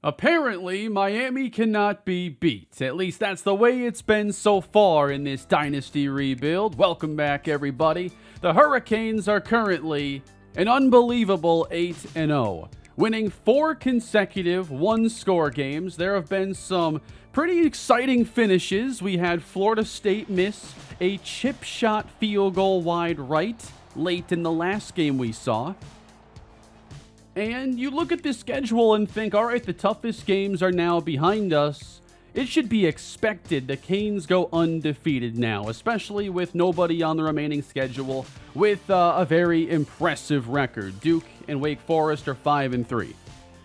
Apparently, Miami cannot be beat. At least that's the way it's been so far in this Dynasty Rebuild. Welcome back, everybody. The Hurricanes are currently an unbelievable 8-0, winning 4 consecutive one-score games. There have been some pretty exciting finishes. We had Florida State miss a chip shot field goal wide right late in the last game we saw. And you look at this schedule and think, all right, the toughest games are now behind us. It should be expected the Canes go undefeated now, especially with nobody on the remaining schedule with a very impressive record. Duke and Wake Forest are 5-3.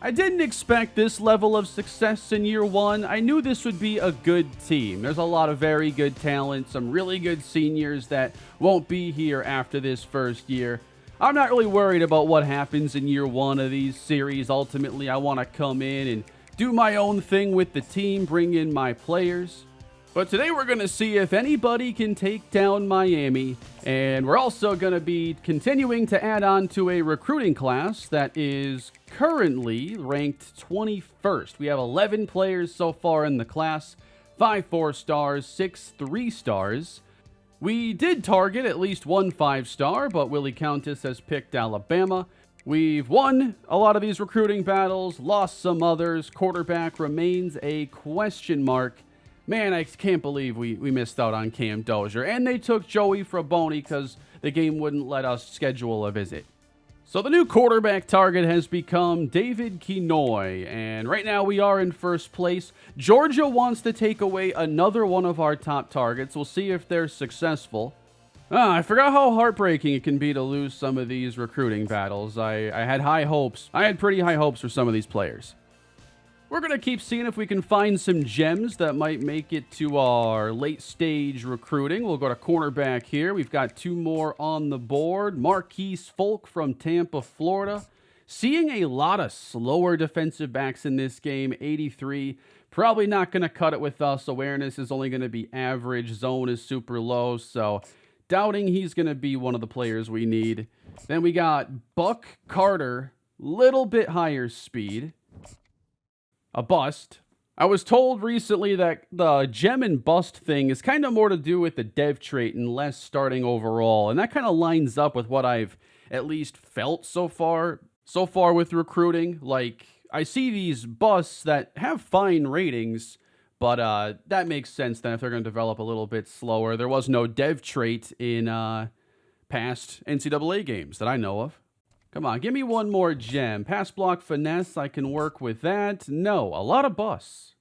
I didn't expect this level of success in year one. I knew this would be a good team. There's a lot of very good talent, some really good seniors that won't be here after this first year. I'm not really worried about what happens in year one of these series. Ultimately, I want to come in and do my own thing with the team, bring in my players. But today we're going to see if anybody can take down Miami. And we're also going to be continuing to add on to a recruiting class that is currently ranked 21st. We have 11 players so far in the class, 5 4-stars, 6 3-stars. We did target at least one 5-star, but Willie Countess has picked Alabama. We've won a lot of these recruiting battles, lost some others. Quarterback remains a question mark. Man, I can't believe we missed out on Cam Dozier. And they took Joey Fraboni because the game wouldn't let us schedule a visit. So the new quarterback target has become David Kinoy, and right now we are in first place. Georgia wants to take away another one of our top targets. We'll see if they're successful. I forgot how heartbreaking it can be to lose some of these recruiting battles. I had high hopes. I had pretty high hopes for some of these players. We're going to keep seeing if we can find some gems that might make it to our late stage recruiting. We'll go to cornerback here. We've got 2 more on the board. Marquise Folk from Tampa, Florida. Seeing a lot of slower defensive backs in this game. 83. Probably not going to cut it with us. Awareness is only going to be average. Zone is super low. So doubting he's going to be one of the players we need. Then we got Buck Carter. Little bit higher speed. A bust. I was told recently that the gem and bust thing is kind of more to do with the dev trait and less starting overall. And that kind of lines up with what I've at least felt so far with recruiting. Like, I see these busts that have fine ratings, but that makes sense then if they're going to develop a little bit slower. There was no dev trait in past NCAA games that I know of. Come on, give me one more gem. Pass block finesse, I can work with that. No, a lot of busts.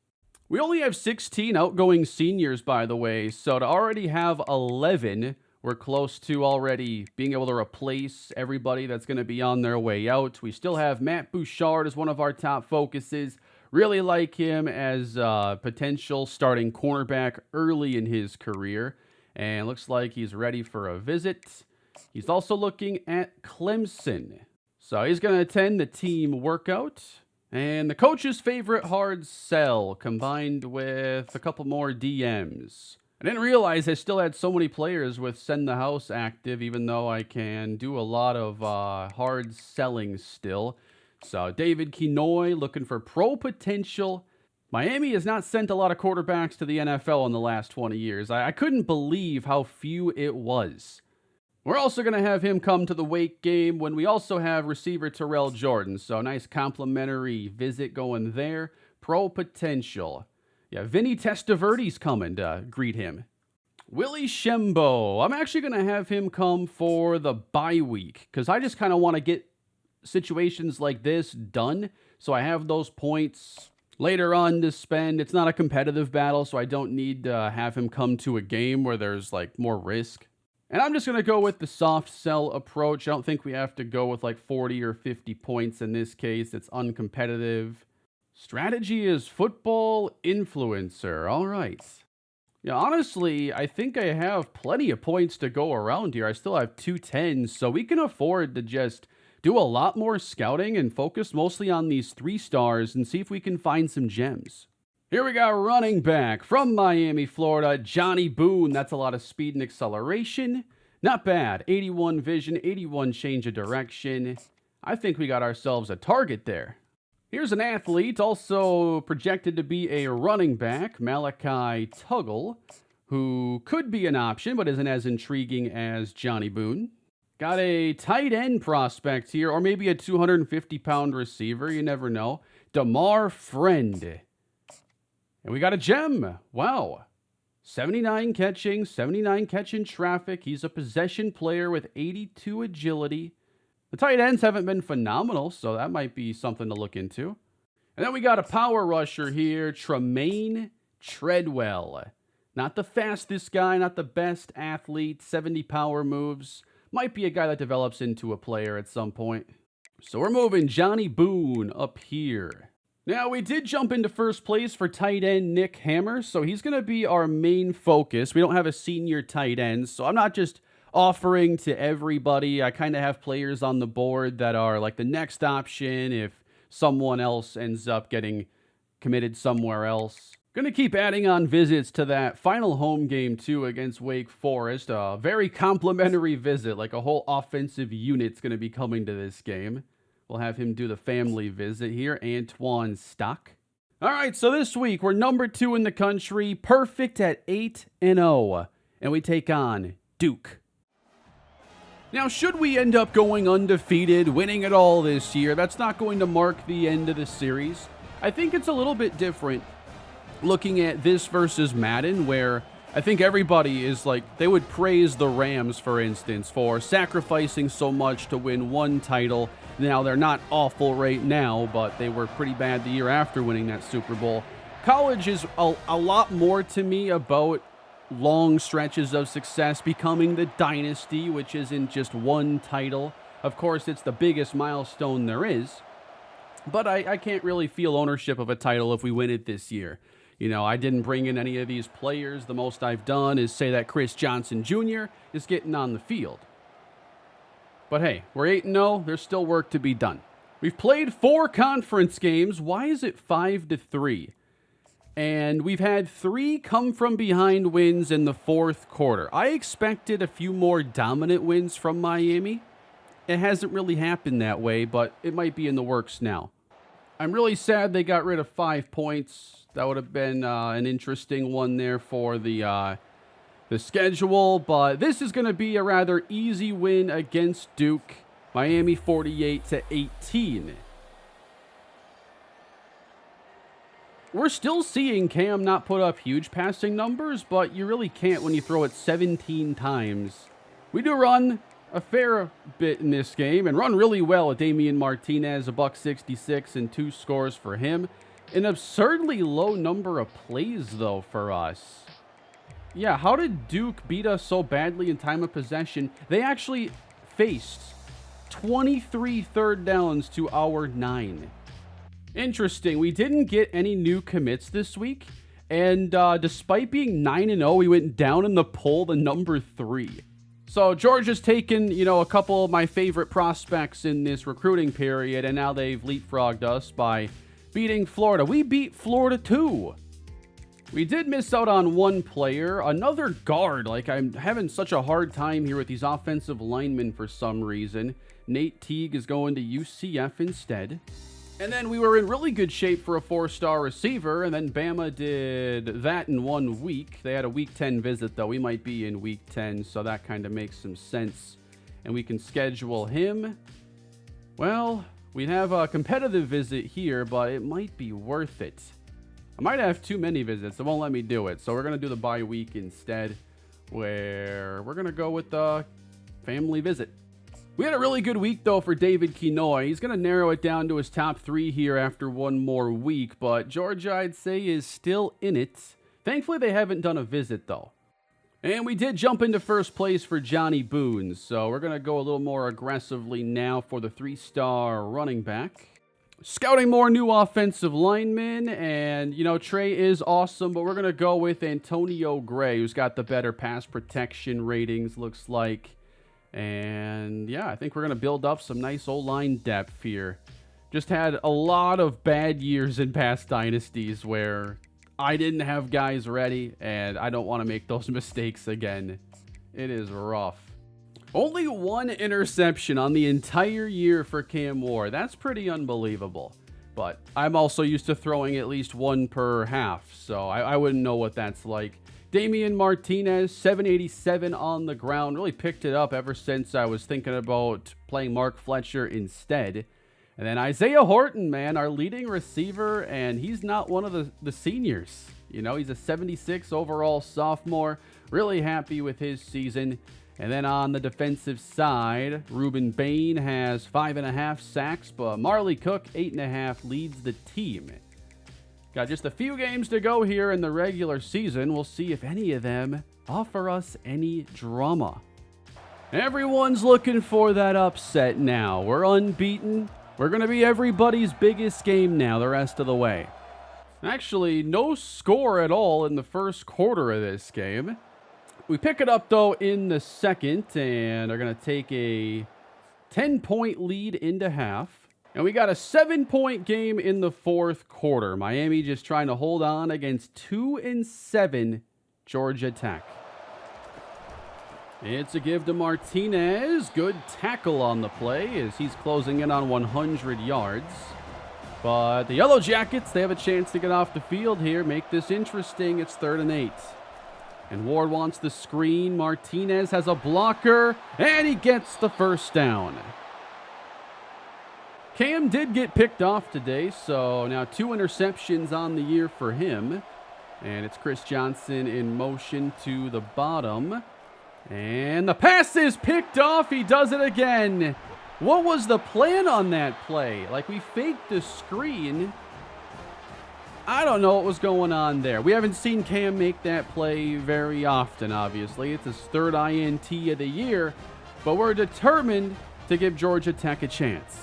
We only have 16 outgoing seniors, by the way, so to already have 11, we're close to already being able to replace everybody that's going to be on their way out. We still have Matt Bouchard as one of our top focuses. Really like him as a potential starting cornerback early in his career. And looks like he's ready for a visit. He's also looking at Clemson. So he's going to attend the team workout. And the coach's favorite hard sell combined with a couple more DMs. I didn't realize I still had so many players with Send the House active, even though I can do a lot of hard selling still. So David Kinoy looking for pro potential. Miami has not sent a lot of quarterbacks to the NFL in the last 20 years. I couldn't believe how few it was. We're also going to have him come to the Wake game when we also have receiver Terrell Jordan. So nice complimentary visit going there. Pro potential. Yeah, Vinny Testaverde's coming to greet him. Willie Shembo. I'm actually going to have him come for the bye week because I just kind of want to get situations like this done. So I have those points later on to spend. It's not a competitive battle, so I don't need to have him come to a game where there's like more risk. And I'm just going to go with the soft sell approach. I don't think we have to go with like 40 or 50 points in this case. It's uncompetitive. Strategy is football influencer. All right. Yeah, honestly, I think I have plenty of points to go around here. I still have 210s, so we can afford to just do a lot more scouting and focus mostly on these 3-stars and see if we can find some gems. Here we got running back from Miami, Florida, Johnny Boone. That's a lot of speed and acceleration. Not bad. 81 vision, 81 change of direction. I think we got ourselves a target there. Here's an athlete, also projected to be a running back, Malachi Tuggle, who could be an option, but isn't as intriguing as Johnny Boone. Got a tight end prospect here, or maybe a 250-pound receiver, you never know. DeMar Friend. And we got a gem. Wow. 79 catch in traffic. He's a possession player with 82 agility. The tight ends haven't been phenomenal, so that might be something to look into. And then we got a power rusher here, Tremaine Treadwell. Not the fastest guy, not the best athlete, 70 power moves. Might be a guy that develops into a player at some point. So we're moving Johnny Boone up here. Now, we did jump into first place for tight end Nick Hammer, so he's going to be our main focus. We don't have a senior tight end, so I'm not just offering to everybody. I kind of have players on the board that are like the next option if someone else ends up getting committed somewhere else. Going to keep adding on visits to that final home game, too, against Wake Forest. A very complimentary visit, like a whole offensive unit's going to be coming to this game. We'll have him do the family visit here, Antoine Stock. All right, so this week, we're number 2 in the country, perfect at 8-0, and we take on Duke. Now, should we end up going undefeated, winning it all this year, that's not going to mark the end of the series. I think it's a little bit different looking at this versus Madden, where I think everybody is like, they would praise the Rams, for instance, for sacrificing so much to win one title. Now, they're not awful right now, but they were pretty bad the year after winning that Super Bowl. College is a lot more to me about long stretches of success, becoming the dynasty, which isn't just one title. Of course, it's the biggest milestone there is, but I can't really feel ownership of a title if we win it this year. You know, I didn't bring in any of these players. The most I've done is say that Chris Johnson Jr. is getting on the field. But hey, we're 8-0. There's still work to be done. We've played 4 conference games. Why is it 5-3? And we've had 3 come-from-behind wins in the fourth quarter. I expected a few more dominant wins from Miami. It hasn't really happened that way, but it might be in the works now. I'm really sad they got rid of 5 points. That would have been an interesting one there for the schedule. But this is going to be a rather easy win against Duke. Miami 48-18. We're still seeing Cam not put up huge passing numbers, but you really can't when you throw it 17 times. We do run a fair bit in this game and run really well. Damian Martinez, $166 and 2 scores for him. An absurdly low number of plays, though, for us. Yeah, how did Duke beat us so badly in time of possession? They actually faced 23 third downs to our 9. Interesting. We didn't get any new commits this week. And despite being 9-0, we went down in the poll to number 3. So Georgia's taken, a couple of my favorite prospects in this recruiting period, and now they've leapfrogged us by beating Florida. We beat Florida too. We did miss out on one player, another guard. Like, I'm having such a hard time here with these offensive linemen for some reason. Nate Teague is going to UCF instead. And then we were in really good shape for a 4-star receiver, and then Bama did that in 1 week. They had a week 10 visit, though. We might be in week 10, so that kind of makes some sense. And we can schedule him. Well, we have a competitive visit here, but it might be worth it. I might have too many visits. It won't let me do it. So we're going to do the bye week instead, where we're going to go with the family visit. We had a really good week, though, for David Kinoy. He's going to narrow it down to his top 3 here after one more week, but Georgia, I'd say, is still in it. Thankfully, they haven't done a visit, though. And we did jump into first place for Johnny Boone, so we're going to go a little more aggressively now for the 3-star running back. Scouting more new offensive linemen, and, Trey is awesome, but we're going to go with Antonio Gray, who's got the better pass protection ratings, looks like. And, yeah, I think we're going to build up some nice O-line depth here. Just had a lot of bad years in past dynasties where I didn't have guys ready, and I don't want to make those mistakes again. It is rough. Only 1 interception on the entire year for Cam Ward. That's pretty unbelievable. but I'm also used to throwing at least one per half, so I wouldn't know what that's like. Damian Martinez, 787 on the ground. Really picked it up ever since I was thinking about playing Mark Fletcher instead. And then Isaiah Horton, man, our leading receiver, and he's not one of the seniors. You know, he's a 76 overall sophomore. Really happy with his season. And then on the defensive side, Ruben Bain has 5.5 sacks, but Marley Cook, 8.5, leads the team. Got just a few games to go here in the regular season. We'll see if any of them offer us any drama. Everyone's looking for that upset now. We're unbeaten. We're going to be everybody's biggest game now the rest of the way. Actually, no score at all in the first quarter of this game. We pick it up, though, in the second, and are going to take a 10-point lead into half. And we got a 7-point game in the fourth quarter. Miami just trying to hold on against 2-7 Georgia Tech. It's a give to Martinez. Good tackle on the play as he's closing in on 100 yards. But the Yellow Jackets, they have a chance to get off the field here. Make this interesting. It's 3rd and 8. And Ward wants the screen. Martinez has a blocker, and he gets the first down. Cam did get picked off today, so now 2 interceptions on the year for him. And it's Chris Johnson in motion to the bottom. And the pass is picked off. He does it again. What was the plan on that play? Like, we faked the screen. I don't know what was going on there. We haven't seen Cam make that play very often, obviously. It's his 3rd INT of the year, but we're determined to give Georgia Tech a chance.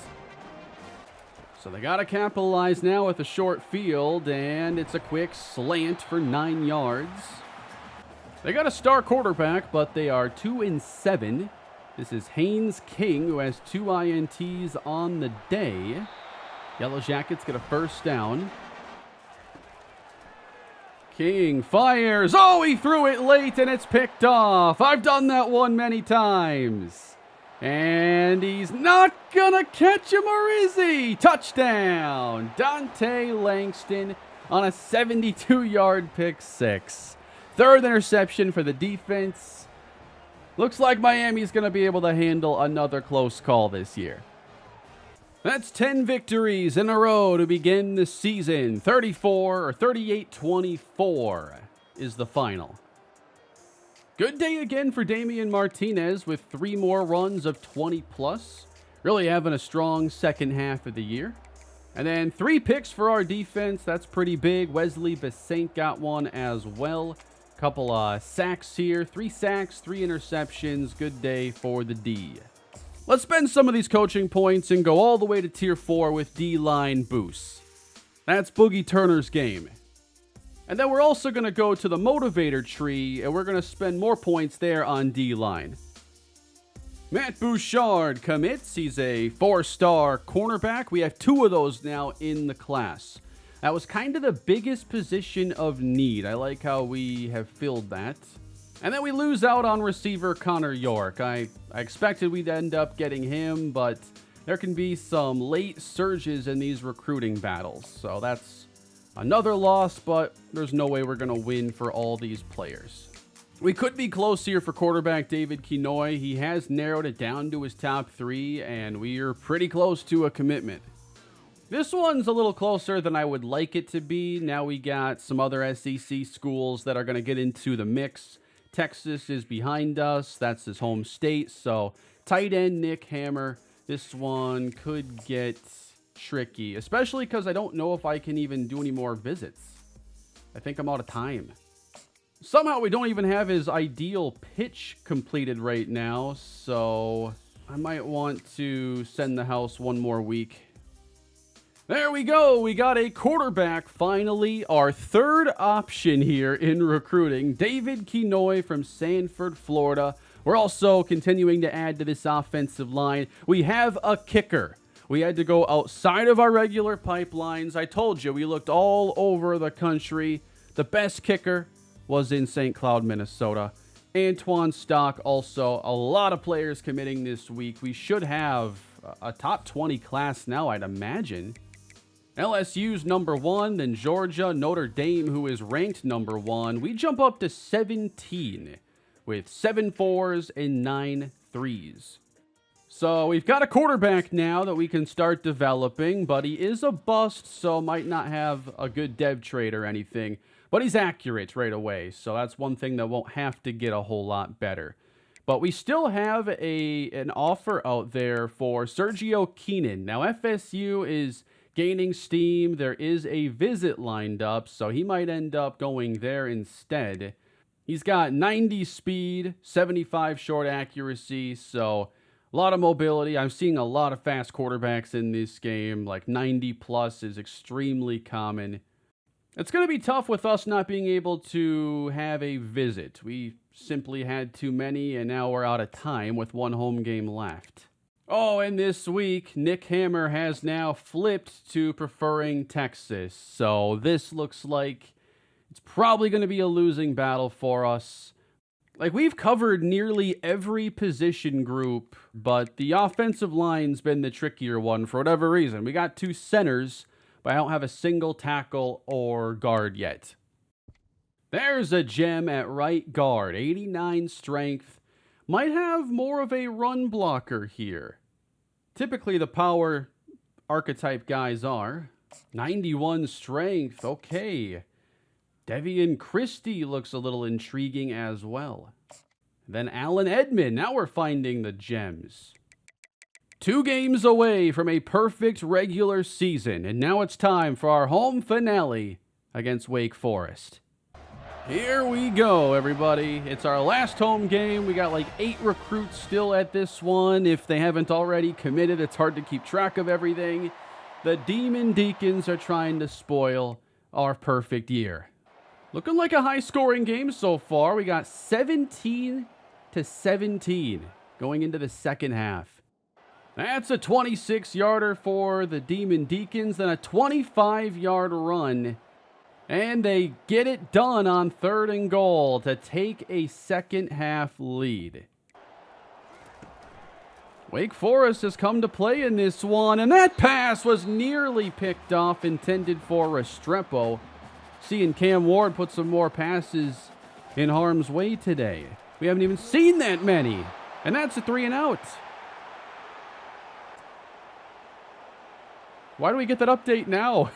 So they got to capitalize now with a short field, and it's a quick slant for 9 yards. They got a star quarterback, but they are 2-7. This is Haynes King, who has 2 INTs on the day. Yellow Jackets get a first down. King fires. Oh, he threw it late, and it's picked off. I've done that one many times. And he's not gonna catch him, or is he? Touchdown! Dante Langston on a 72-yard pick six. 3rd interception for the defense. Looks like Miami's gonna be able to handle another close call this year. That's 10 victories in a row to begin the season. 38-24 is the final. Good day again for Damian Martinez with 3 more runs of 20+. Really having a strong second half of the year. And then 3 picks for our defense. That's pretty big. Wesley Besant got one as well. Couple sacks here. 3 sacks, 3 interceptions. Good day for the D. Let's spend some of these coaching points and go all the way to Tier 4 with D-line boosts. That's Boogie Turner's game. And then we're also going to go to the motivator tree, and we're going to spend more points there on D-line. Matt Bouchard commits. He's a 4-star cornerback. We have 2 of those now in the class. That was kind of the biggest position of need. I like how we have filled that. And then we lose out on receiver Connor York. I expected we'd end up getting him, but there can be some late surges in these recruiting battles. So that's another loss, but there's no way we're going to win for all these players. We could be close here for quarterback David Kinoy. He has narrowed it down to his top 3, and we are pretty close to a commitment. This one's a little closer than I would like it to be. Now we got some other SEC schools that are going to get into the mix. Texas is behind us. That's his home state. So tight end Nick Hammer. This one could get tricky, especially because I don't know if I can even do any more visits. I think I'm out of time. Somehow we don't even have his ideal pitch completed right now, so I might want to send the house one more week. There we go. We got a quarterback, finally. Our 3rd option here in recruiting, David Kinoy from Sanford, Florida. We're also continuing to add to this offensive line. We have a kicker. We had to go outside of our regular pipelines. I told you, we looked all over the country. The best kicker was in St. Cloud, Minnesota. Antoine Stock also. A lot of players committing this week. We should have a top 20 class now, I'd imagine. LSU's number 1, then Georgia, Notre Dame, who is ranked number 1. We jump up to 17 with 7 4s and 9 3s. So we've got a quarterback now that we can start developing, but he is a bust, so might not have a good dev trait or anything. But he's accurate right away, so that's one thing that won't have to get a whole lot better. But we still have an offer out there for Sergio Keenan. Now, FSU is gaining steam. There is a visit lined up, so he might end up going there instead. He's got 90 speed, 75 short accuracy, so a lot of mobility. I'm seeing a lot of fast quarterbacks in this game. Like 90 plus is extremely common. It's going to be tough with us not being able to have a visit. We simply had too many, and now we're out of time with one home game left. Oh, and this week, Nick Hammer has now flipped to preferring Texas. So this looks like it's probably going to be a losing battle for us. Like, we've covered nearly every position group, but the offensive line's been the trickier one for whatever reason. We got 2 centers, but I don't have a single tackle or guard yet. There's a gem at right guard, 89 strength. Might have more of a run blocker here. Typically the power archetype guys are. 91 strength, okay. Devian Christie looks a little intriguing as well. Then Alan Edmond, now we're finding the gems. 2 games away from a perfect regular season, and now it's time for our home finale against Wake Forest. Here we go, everybody. It's our last home game. We got like 8 recruits still at this one. If they haven't already committed, it's hard to keep track of everything. The Demon Deacons are trying to spoil our perfect year. Looking like a high-scoring game so far. We got 17-17 going into the second half. That's a 26-yarder for the Demon Deacons, then a 25-yard run. And they get it done on 3rd and goal to take a second-half lead. Wake Forest has come to play in this one, and that pass was nearly picked off, intended for Restrepo. Seeing Cam Ward put some more passes in harm's way today. We haven't even seen that many. And that's a 3-and-out. Why do we get that update now?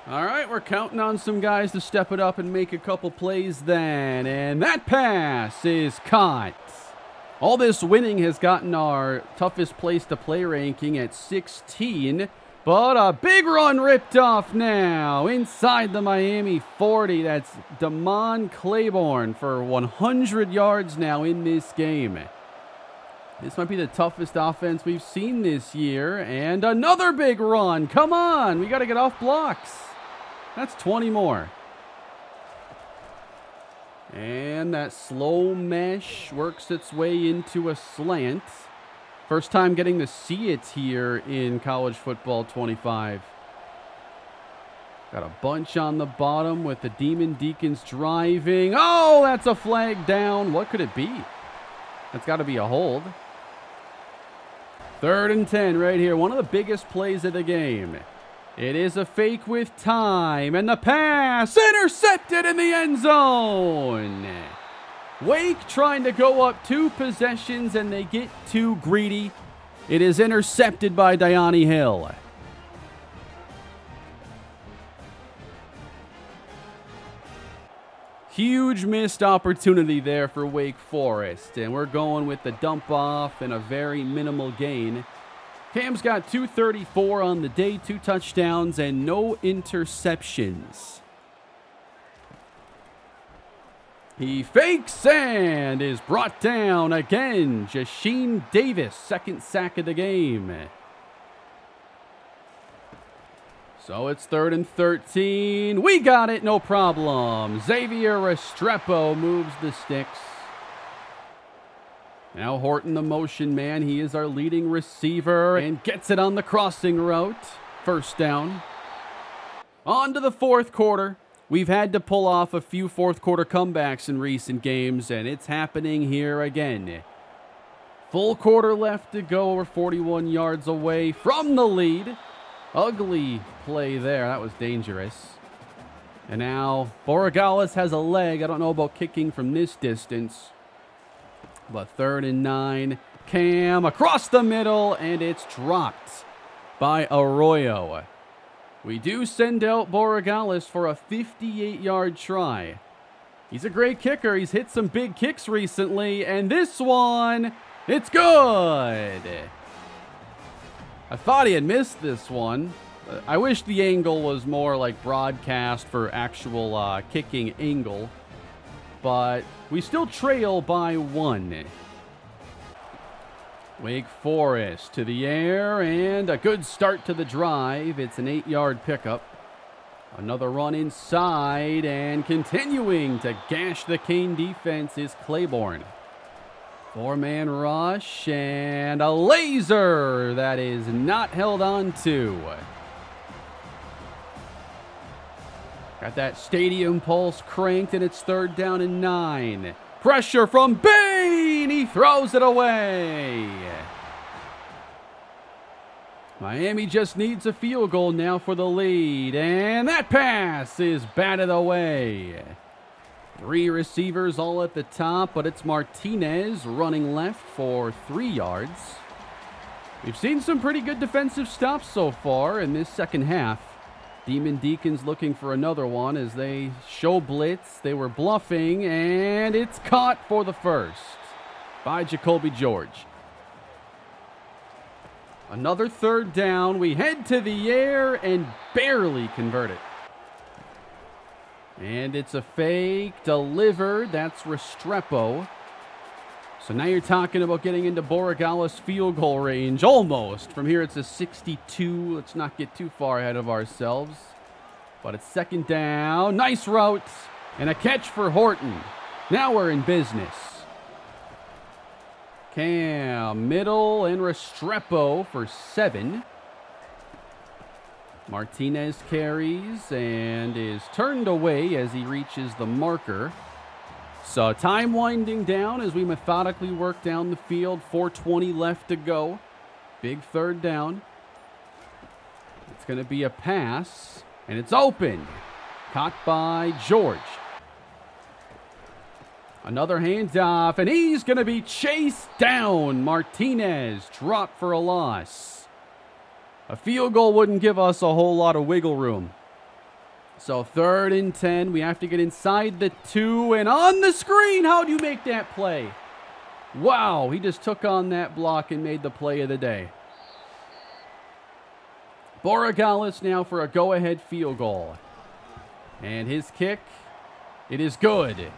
All right, we're counting on some guys to step it up and make a couple plays then. And that pass is caught. All this winning has gotten our toughest place to play ranking at 16. But a big run ripped off now inside the Miami 40. That's Damon Claiborne for 100 yards now in this game. This might be the toughest offense we've seen this year. And another big run. Come on. We got to get off blocks. That's 20 more. And that slow mesh works its way into a slant. First time getting to see it here in College Football 25. Got a bunch on the bottom with the Demon Deacons driving. Oh, that's a flag down. What could it be? That's got to be a hold. 3rd and 10 right here. One of the biggest plays of the game. It is a fake with time. And the pass intercepted in the end zone. Wake trying to go up 2 possessions, and they get too greedy. It is intercepted by Diani Hill. Huge missed opportunity there for Wake Forest, and we're going with the dump off and a very minimal gain. Cam's got 234 on the day, 2 touchdowns, and no interceptions. He fakes and is brought down again. Jasheen Davis, 2nd sack of the game. So it's 3rd and 13. We got it, no problem. Xavier Restrepo moves the sticks. Now Horton, the motion man. He is our leading receiver and gets it on the crossing route. 1st down. On to the 4th quarter. We've had to pull off a few 4th quarter comebacks in recent games, and it's happening here again. Full quarter left to go. We're 41 yards away from the lead. Ugly play there. That was dangerous. And now Borregales has a leg. I don't know about kicking from this distance. But 3rd and 9. Cam across the middle, and it's dropped by Arroyo. We do send out Borregales for a 58-yard try. He's a great kicker. He's hit some big kicks recently, and this one, it's good. I thought he had missed this one. I wish the angle was more like broadcast for actual kicking angle, but we still trail by 1. Wake Forest to the air, and a good start to the drive. It's an 8-yard pickup. Another run inside, and continuing to gash the Cane defense is Claiborne. 4-man rush, and a laser that is not held on to. Got that stadium pulse cranked, and it's 3rd down and 9. Pressure from Bain. He throws it away. Miami just needs a field goal now for the lead. And that pass is batted away. 3 receivers all at the top, but it's Martinez running left for 3 yards. We've seen some pretty good defensive stops so far in this second half. Demon Deacons looking for another one as they show blitz. They were bluffing, and it's caught for the first by Jacoby George. Another 3rd down. We head to the air and barely convert it. And it's a fake delivered. That's Restrepo. So now you're talking about getting into Borregales field goal range. Almost. From here it's a 62. Let's not get too far ahead of ourselves. But it's 2nd down. Nice route. And a catch for Horton. Now we're in business. Cam, middle, and Restrepo for 7. Martinez carries and is turned away as he reaches the marker. So time winding down as we methodically work down the field. 4:20 left to go. Big 3rd down. It's going to be a pass, and it's open. Caught by George. Another handoff, and he's going to be chased down. Martinez dropped for a loss. A field goal wouldn't give us a whole lot of wiggle room. So 3rd and 10, we have to get inside the 2, and on the screen, how do you make that play? Wow, he just took on that block and made the play of the day. Borregales now for a go-ahead field goal. And his kick, it is good.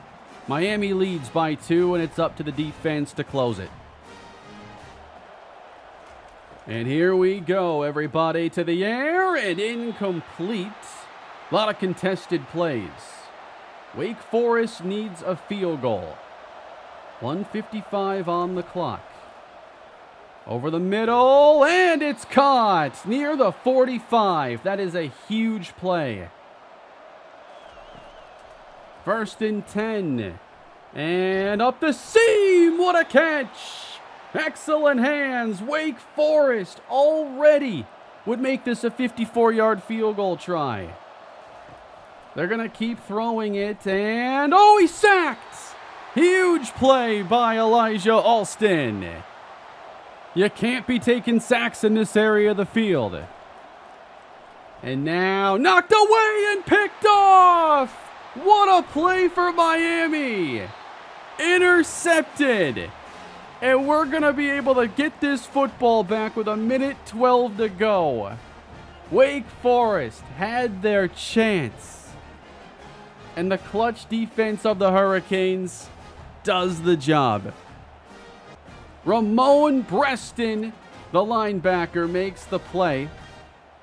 Miami leads by 2, and it's up to the defense to close it. And here we go, everybody to the air, and incomplete. A lot of contested plays. Wake Forest needs a field goal. 1:55 on the clock. Over the middle, and it's caught near the 45. That is a huge play. 1st and 10. And up the seam. What a catch. Excellent hands. Wake Forest already would make this a 54-yard field goal try. They're going to keep throwing it. And, oh, he's sacked. Huge play by Elijah Alston. You can't be taking sacks in this area of the field. And now knocked away and picked off. What a play for Miami. Intercepted. And we're going to be able to get this football back with 1:12 to go. Wake Forest had their chance. And the clutch defense of the Hurricanes does the job. Ramon Breston, the linebacker, makes the play.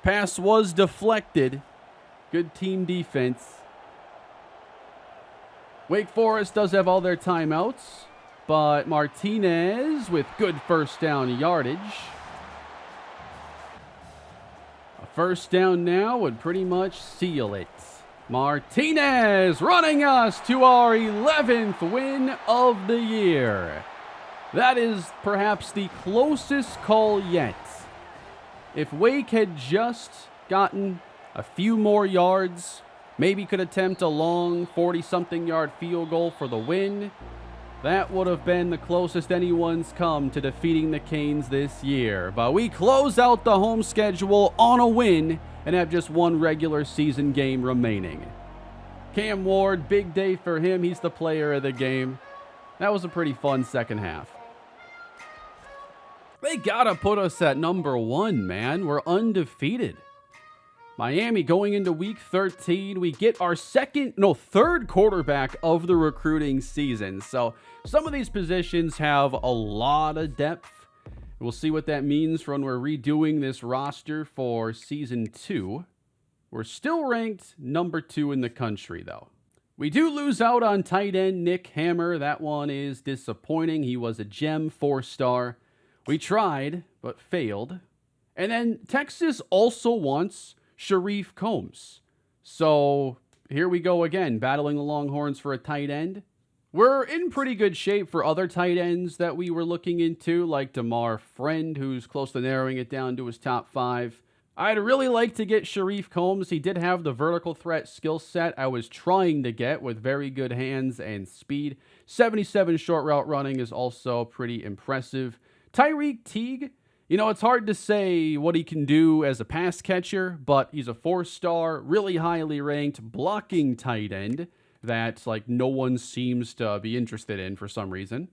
Pass was deflected. Good team defense. Wake Forest does have all their timeouts, but Martinez with good 1st down yardage. A 1st down now would pretty much seal it. Martinez running us to our 11th win of the year. That is perhaps the closest call yet. If Wake had just gotten a few more yards, maybe could attempt a long 40-something yard field goal for the win, that would have been the closest anyone's come to defeating the Canes this year. But we close out the home schedule on a win and have just one regular season game remaining. Cam Ward, big day for him. He's the player of the game. That was a pretty fun second half. They gotta put us at number 1, man. We're undefeated. Miami going into week 13. We get our third quarterback of the recruiting season. So some of these positions have a lot of depth. We'll see what that means for when we're redoing this roster for season 2. We're still ranked number 2 in the country, though. We do lose out on tight end Nick Hammer. That one is disappointing. He was a gem, 4-star. We tried, but failed. And then Texas also wants Sharif Combs. So here we go again, battling the Longhorns for a tight end. We're in pretty good shape for other tight ends that we were looking into, like DeMar Friend, who's close to narrowing it down to his top 5. I'd really like to get Sharif Combs. He did have the vertical threat skill set I was trying to get with very good hands and speed. 77 short route running is also pretty impressive. Tyreek Teague, it's hard to say what he can do as a pass catcher, but he's a 4-star, really highly ranked blocking tight end that no one seems to be interested in for some reason.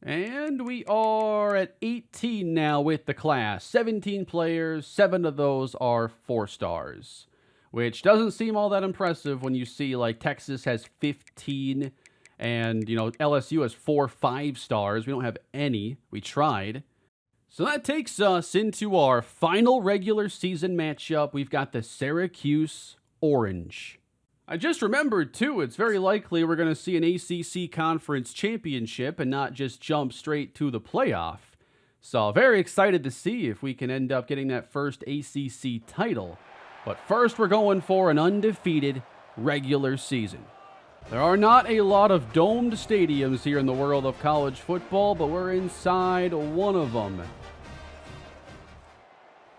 And we are at 18 now with the class. 17 players, 7 of those are 4-stars, which doesn't seem all that impressive when you see Texas has 15 and LSU has 4 5-stars. We don't have any. We tried. So that takes us into our final regular season matchup. We've got the Syracuse Orange. I just remembered, too, it's very likely we're going to see an ACC Conference Championship and not just jump straight to the playoff. So very excited to see if we can end up getting that first ACC title. But first, we're going for an undefeated regular season. There are not a lot of domed stadiums here in the world of college football, but we're inside one of them.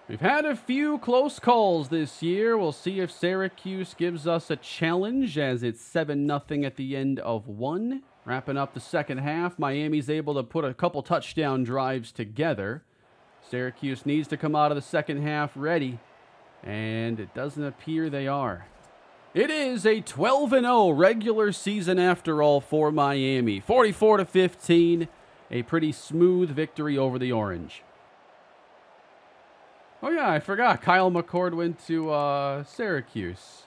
We've had a few close calls this year. We'll see if Syracuse gives us a challenge as it's 7-0 at the end of 1. Wrapping up the second half, Miami's able to put a couple touchdown drives together. Syracuse needs to come out of the second half ready, and it doesn't appear they are. It is a 12-0 regular season after all for Miami. 44-15, a pretty smooth victory over the Orange. Oh yeah, I forgot. Kyle McCord went to Syracuse.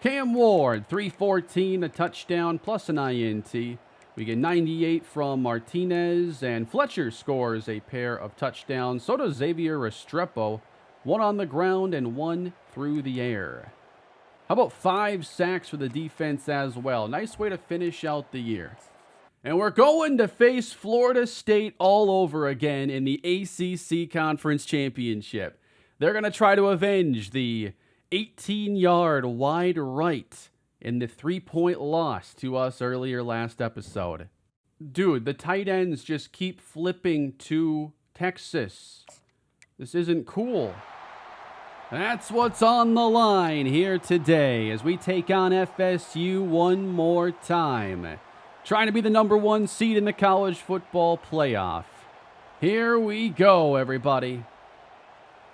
Cam Ward, 314, a touchdown plus an INT. We get 98 from Martinez, and Fletcher scores a pair of touchdowns. So does Xavier Restrepo, 1 on the ground and 1 through the air. How about 5 sacks for the defense as well? Nice way to finish out the year. And we're going to face Florida State all over again in the ACC Conference Championship. They're going to try to avenge the 18-yard wide right in the 3-point loss to us earlier last episode. Dude, the tight ends just keep flipping to Texas. This isn't cool. That's what's on the line here today as we take on FSU one more time. Trying to be the number 1 seed in the college football playoff. Here we go, everybody.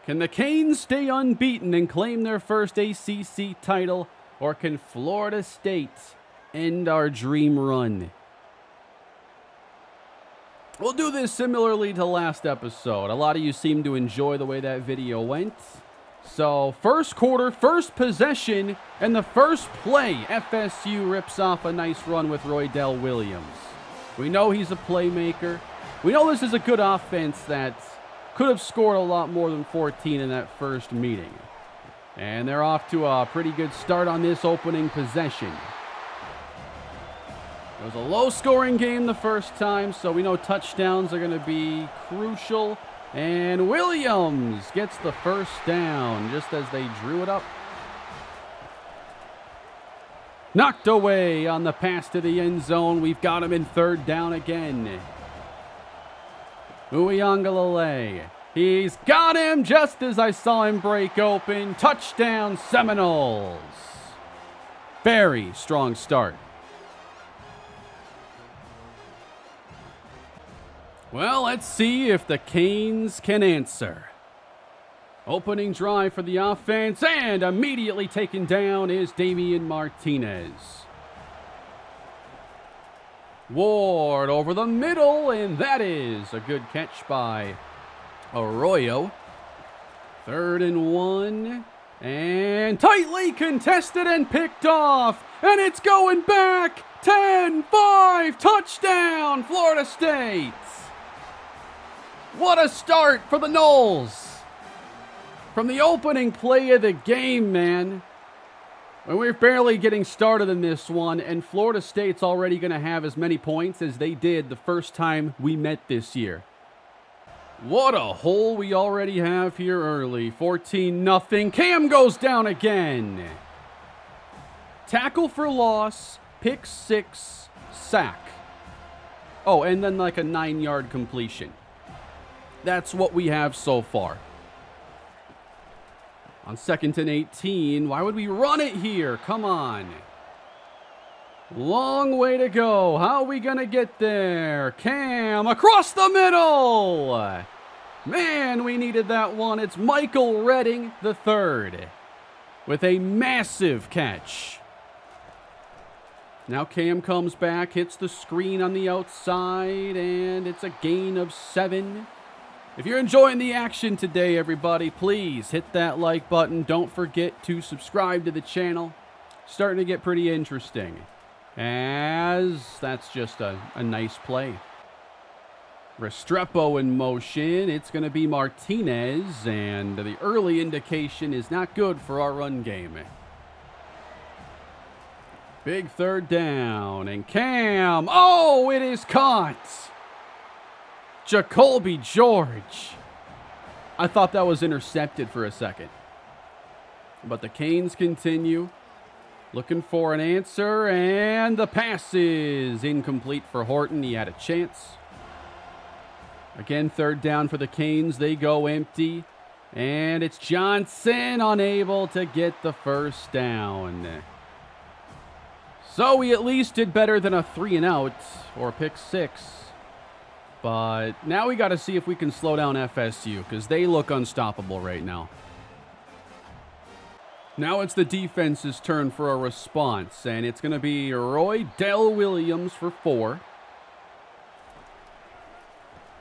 Can the Canes stay unbeaten and claim their first ACC title, or can Florida State end our dream run? We'll do this similarly to last episode. A lot of you seem to enjoy the way that video went. So, first quarter, first possession, and the first play, FSU rips off a nice run with Roydell Williams. We know he's a playmaker. We know this is a good offense that could have scored a lot more than 14 in that first meeting. And they're off to a pretty good start on this opening possession. It was a low-scoring game the first time, so we know touchdowns are going to be crucial. And Williams gets the first down just as they drew it up. Knocked away on the pass to the end zone. We've got him in 3rd down again. Uiagalelei He's got him just as I saw him break open. Touchdown, Seminoles. Very strong start. Well, let's see if the Canes can answer. Opening drive for the offense, and immediately taken down is Damian Martinez. Ward over the middle, and that is a good catch by Arroyo. 3rd and 1, and tightly contested and picked off, and it's going back. 10-5, touchdown, Florida State. What a start for the Noles. From the opening play of the game, man. We're barely getting started in this one, and Florida State's already going to have as many points as they did the first time we met this year. What a hole we already have here early. 14-0. Cam goes down again. Tackle for loss, pick 6, sack. Oh, and then like a 9-yard completion. That's what we have so far. On 2nd and 18, why would we run it here? Come on. Long way to go. How are we going to get there? Cam across the middle. Man, we needed that one. It's Michael Redding III with a massive catch. Now Cam comes back, hits the screen on the outside, and it's a gain of 7. If you're enjoying the action today, everybody, please hit that like button. Don't forget to subscribe to the channel. Starting to get pretty interesting, as that's just a nice play. Restrepo in motion. It's going to be Martinez, and the early indication is not good for our run game. Big 3rd down, and Cam. Oh, it is caught. Jacoby George. I thought that was intercepted for a second. But the Canes continue. Looking for an answer, and the pass is incomplete for Horton. He had a chance. Again, 3rd down for the Canes. They go empty. And it's Johnson unable to get the first down. So we at least did better than a 3-and-out or pick 6. But now we got to see if we can slow down FSU, because they look unstoppable right now. Now it's the defense's turn for a response, and it's going to be Roy Dell Williams for 4.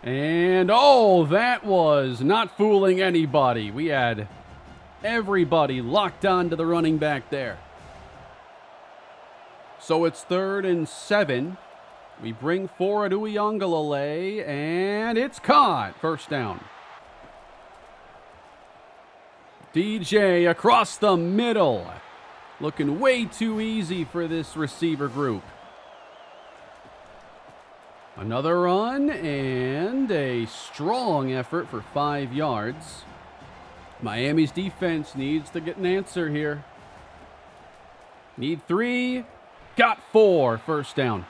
And, oh, that was not fooling anybody. We had everybody locked on to the running back there. So it's 3rd and 7. We bring forward Uyunglele, and it's caught. First down. DJ across the middle. Looking way too easy for this receiver group. Another run, and a strong effort for 5 yards. Miami's defense needs to get an answer here. Need 3. Got 4. First down.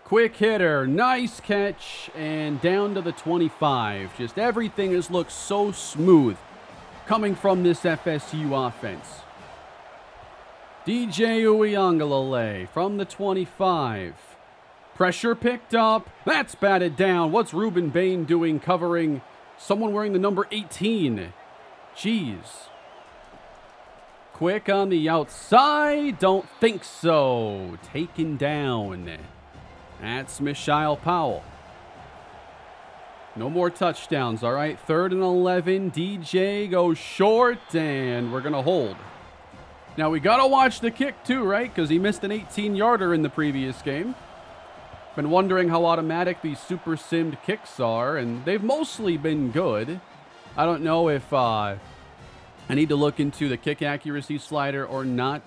Quick hitter, nice catch, and down to the 25. Just everything has looked so smooth coming from this FSU offense. DJ Uyunglele from the 25. Pressure picked up. That's batted down. What's Ruben Bain doing covering someone wearing the number 18? Jeez. Quick on the outside. Don't think so. Taken down. That's Mishael Powell. No more touchdowns, all right? 3rd and 11. DJ goes short, and we're going to hold. Now, we got to watch the kick, too, right? Because he missed an 18-yarder in the previous game. Been wondering how automatic these super simmed kicks are, and they've mostly been good. I don't know if I need to look into the kick accuracy slider or not.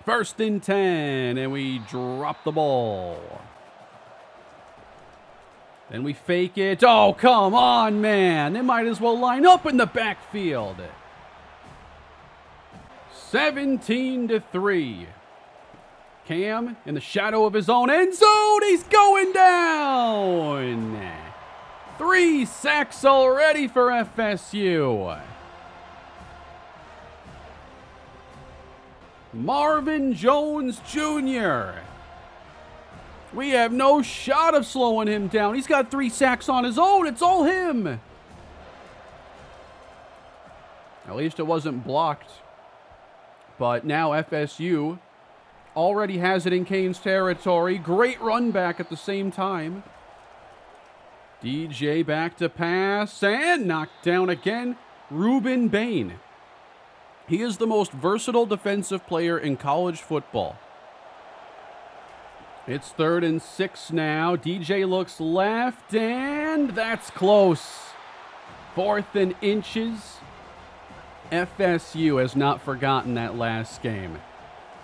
1st and 10, and we drop the ball. Then we fake it. Oh, come on, man. They might as well line up in the backfield. 17-3. Cam in the shadow of his own end zone. He's going down. 3 sacks already for FSU. Marvin Jones Jr. We have no shot of slowing him down. He's got 3 sacks on his own. It's all him. At least it wasn't blocked. But now FSU already has it in Canes territory. Great run back at the same time. DJ back to pass and knocked down again. Ruben Bain. He is the most versatile defensive player in college football. It's 3rd and 6 now. DJ looks left, and that's close. 4th and inches. FSU has not forgotten that last game.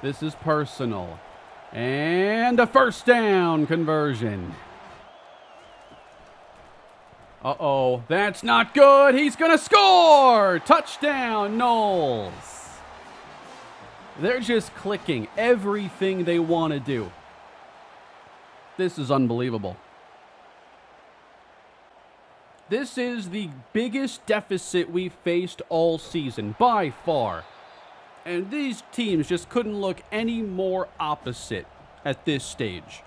This is personal. And a first down conversion. Uh-oh, that's not good. He's going to score! Touchdown, Knowles. They're just clicking everything they want to do. This is unbelievable. This is the biggest deficit we've faced all season, by far. And these teams just couldn't look any more opposite at this stage.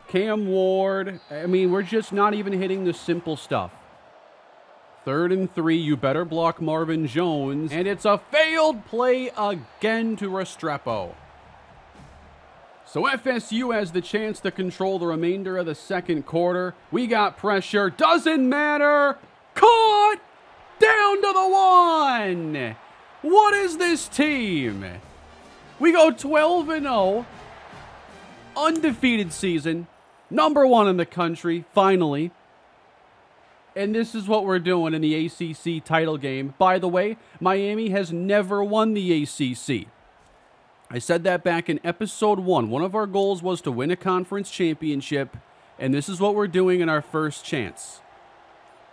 Cam Ward, I mean, we're just not even hitting the simple stuff. 3rd and 3, you better block Marvin Jones. And it's a failed play again to Restrepo. So FSU has the chance to control the remainder of the second quarter. We got pressure. Doesn't matter. Caught! Down to the 1. What is this team? We go 12-0. Undefeated season. Number 1 in the country, finally. And this is what we're doing in the ACC title game. By the way, Miami has never won the ACC. I said that back in episode 1. One of our goals was to win a conference championship, and this is what we're doing in our first chance.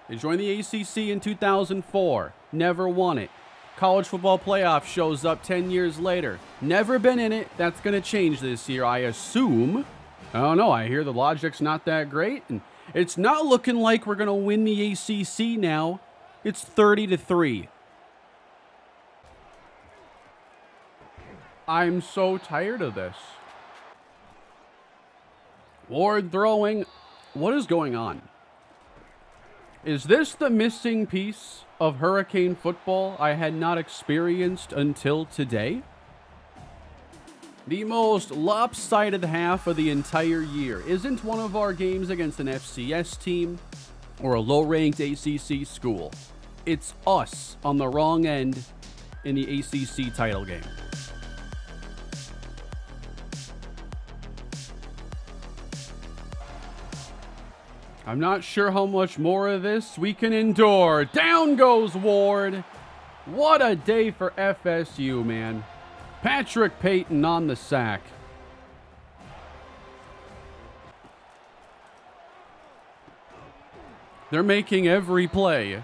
They joined the ACC in 2004. Never won it. College football playoff shows up 10 years later. Never been in it. That's going to change this year, I assume. I don't know. I hear the logic's not that great, and it's not looking like we're going to win the ACC now. It's 30-3. I'm so tired of this. Ward throwing. What is going on? Is this the missing piece of Hurricane football I had not experienced until today? The most lopsided half of the entire year isn't one of our games against an FCS team or a low-ranked ACC school. It's us on the wrong end in the ACC title game. I'm not sure how much more of this we can endure. Down goes Ward. What a day for FSU, man. Patrick Payton on the sack. They're making every play.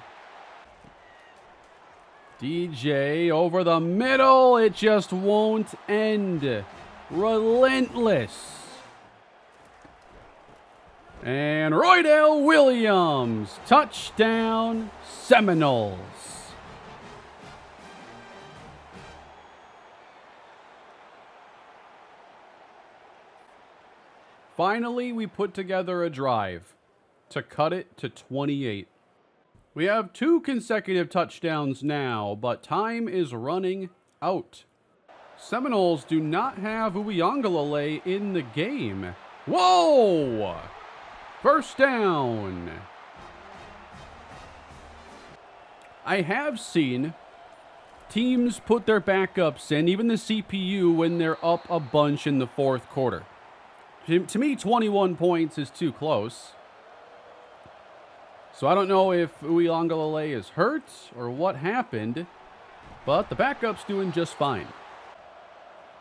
DJ over the middle. It just won't end. Relentless. And Roydell Williams, touchdown, Seminoles. Finally, we put together a drive to cut it to 28. We have 2 consecutive touchdowns now, but time is running out. Seminoles do not have Uyunglele in the game. Whoa! First down. I have seen teams put their backups in, even the CPU, when they're up a bunch in the fourth quarter. To me, 21 points is too close. So I don't know if Uyunglele is hurt or what happened, but the backup's doing just fine.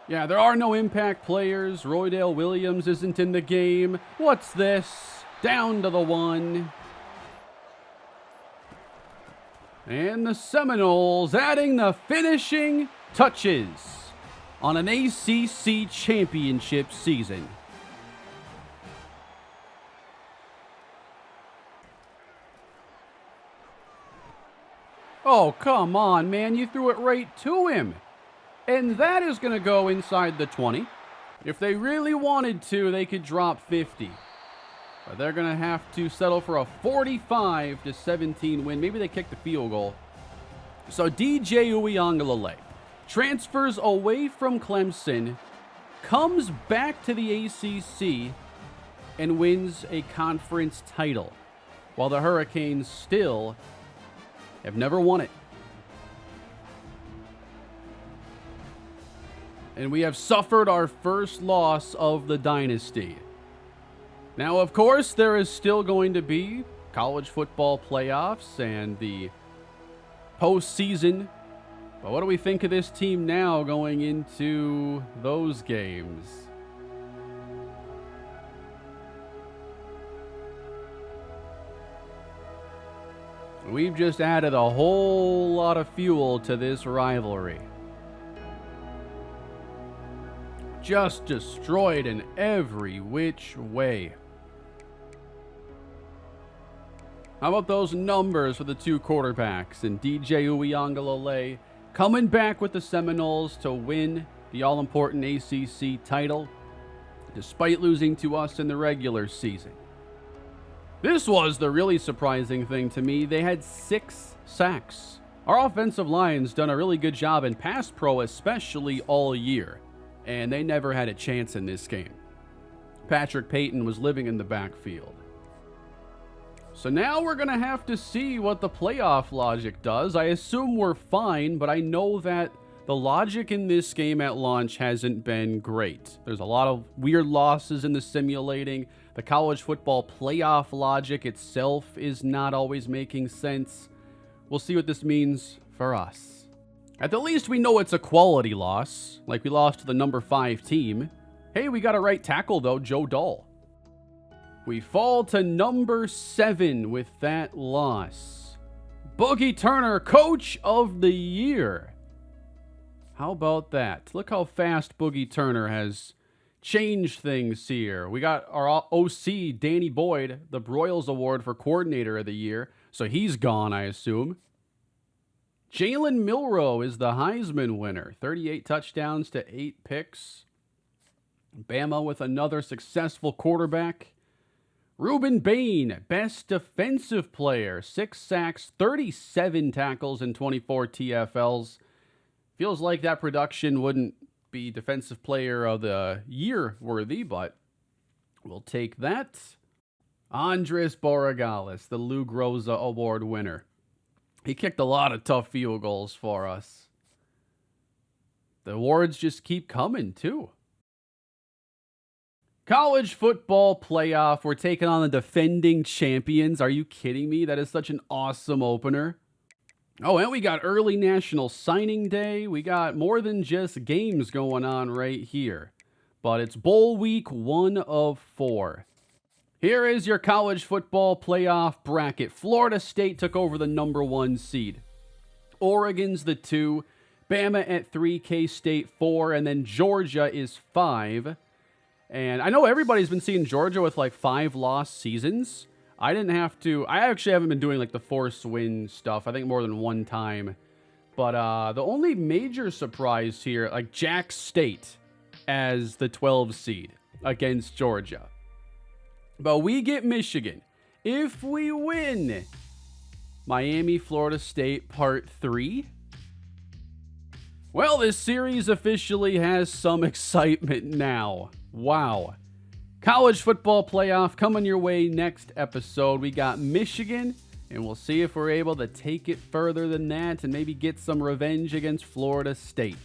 Yeah, there are no impact players. Roydell Williams isn't in the game. What's this? Down to the 1. And the Seminoles adding the finishing touches on an ACC Championship season. Oh, come on, man. You threw it right to him. And that is going to go inside the 20. If they really wanted to, they could drop 50. But they're going to have to settle for a 45-17 win. Maybe they kick the field goal. So DJ Uiagalelei transfers away from Clemson, comes back to the ACC, and wins a conference title, while the Hurricanes still have never won it. And we have suffered our first loss of the dynasty. Now, of course, there is still going to be college football playoffs and the postseason. But what do we think of this team now going into those games? We've just added a whole lot of fuel to this rivalry. Just destroyed in every which way. How about those numbers for the two quarterbacks and DJ Uiagalelei coming back with the Seminoles to win the all-important ACC title despite losing to us in the regular season. This was the really surprising thing to me. They had 6 sacks. Our offensive line's done a really good job in pass pro, especially all year, and they never had a chance in this game. Patrick Payton was living in the backfield. So now we're going to have to see what the playoff logic does. I assume we're fine, but I know that the logic in this game at launch hasn't been great. There's a lot of weird losses in the simulating. The college football playoff logic itself is not always making sense. We'll see what this means for us. At the least, we know it's a quality loss, like we lost to the number 5 team. Hey, we got a right tackle, though, Joe Dahl. We fall to number 7 with that loss. Boogie Turner, Coach of the Year. How about that? Look how fast Boogie Turner has changed things here. We got our OC, Danny Boyd, the Broyles Award for Coordinator of the Year. So he's gone, I assume. Jalen Milroe is the Heisman winner. 38 touchdowns to 8 picks. Bama with another successful quarterback. Ruben Bain, best defensive player. 6 sacks, 37 tackles, and 24 TFLs. Feels like that production wouldn't be Defensive Player of the Year worthy, but we'll take that. Andres Borregales, the Lou Groza Award winner. He kicked a lot of tough field goals for us. The awards just keep coming, too. College football playoff. We're taking on the defending champions. Are you kidding me? That is such an awesome opener. Oh, and we got early National Signing Day. We got more than just games going on right here. But it's Bowl Week 1 of 4. Here is your college football playoff bracket. Florida State took over the number 1 seed. Oregon's the 2. Bama at 3. K-State 4. And then Georgia is 5. And I know everybody's been seeing Georgia with like 5 lost seasons. I actually haven't been doing like the force win stuff, I think more than one time. But the only major surprise here, like Jack State as the 12 seed against Georgia. But we get Michigan. If we win, Miami, Florida State, Part 3. Well, this series officially has some excitement now. Wow. College football playoff coming your way next episode. We got Michigan, and we'll see if we're able to take it further than that and maybe get some revenge against Florida State.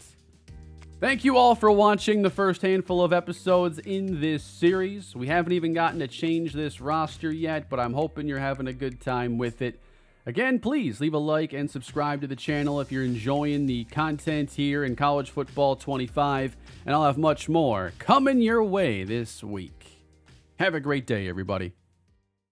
Thank you all for watching the first handful of episodes in this series. We haven't even gotten to change this roster yet, but I'm hoping you're having a good time with it. Again, please leave a like and subscribe to the channel if you're enjoying the content here in College Football 25, and I'll have much more coming your way this week. Have a great day, everybody.